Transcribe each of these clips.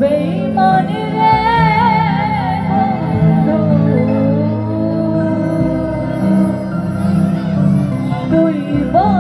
বেঈমান রে বন্ধু, তুই বড়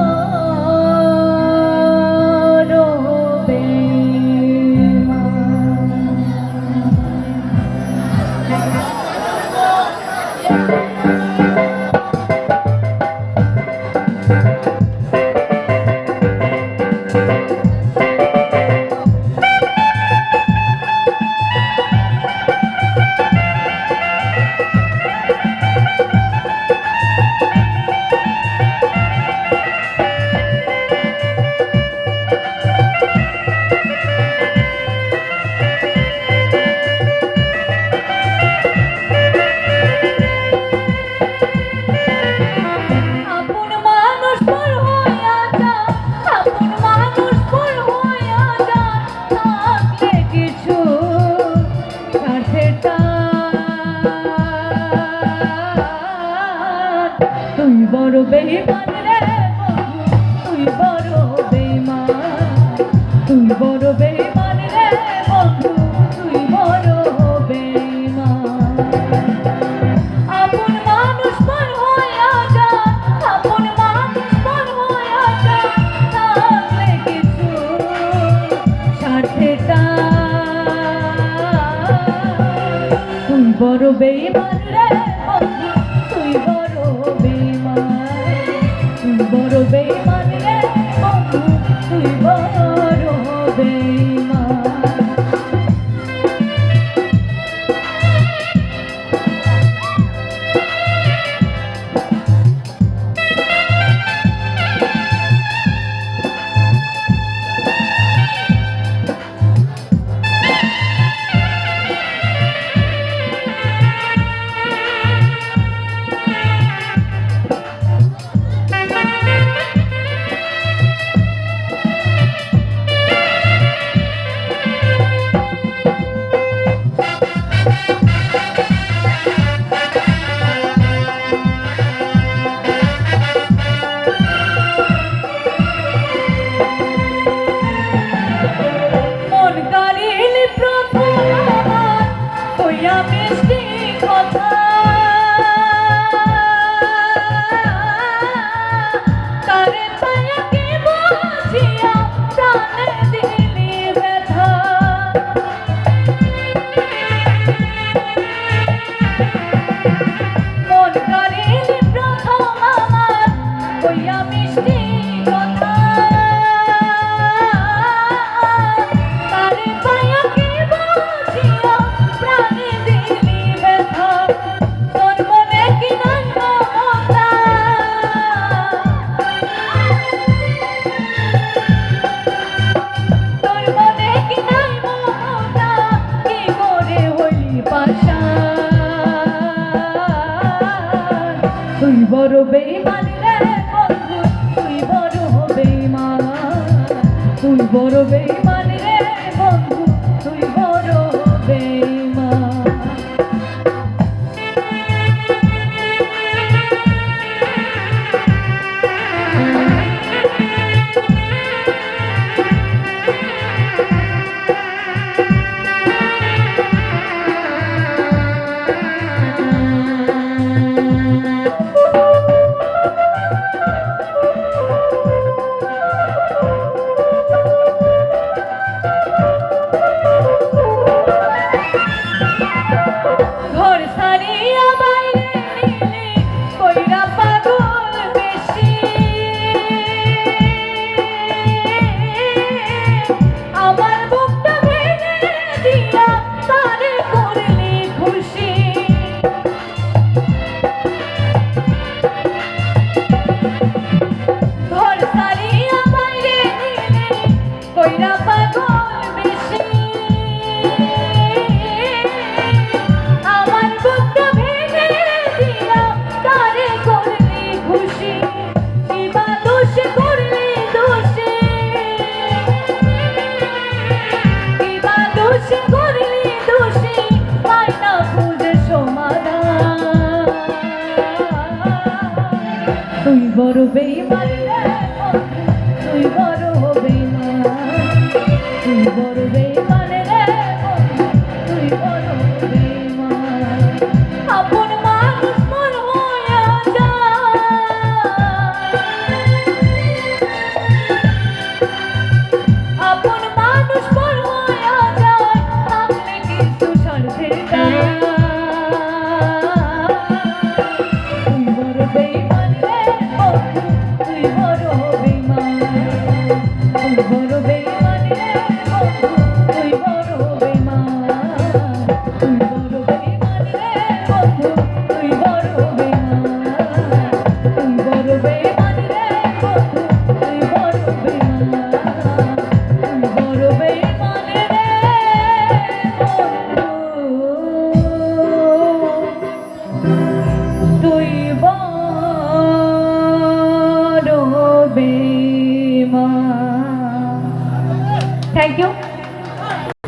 বড় বেঈমান রে বন্ধু, তুই বড় বেঈমান, তুই বড় বেঈমান রে বন্ধু, তুই বড় বেঈমান। আপন মানুষ পর হইয়া যা, আপন মানুষ পর হইয়া যা, থাকলে কিছু স্বার্থে তুই বড় বেঈমান রে বন্ধু, তুই বড় বড় বেঈমান রে বন্ধু, তুই বড় বেঈমান। তুই বড় বেঈমান রে বন্ধু, তুই বড় বেঈমান, তুই বড় বেঈমান রে বন্ধু, তুই বড় বেঈমান। তুই বড় বেঈমান রে বন্ধু, তুই বড় বেঈমান, তুই বড় বেঈমান রে থ্যাংক ইউ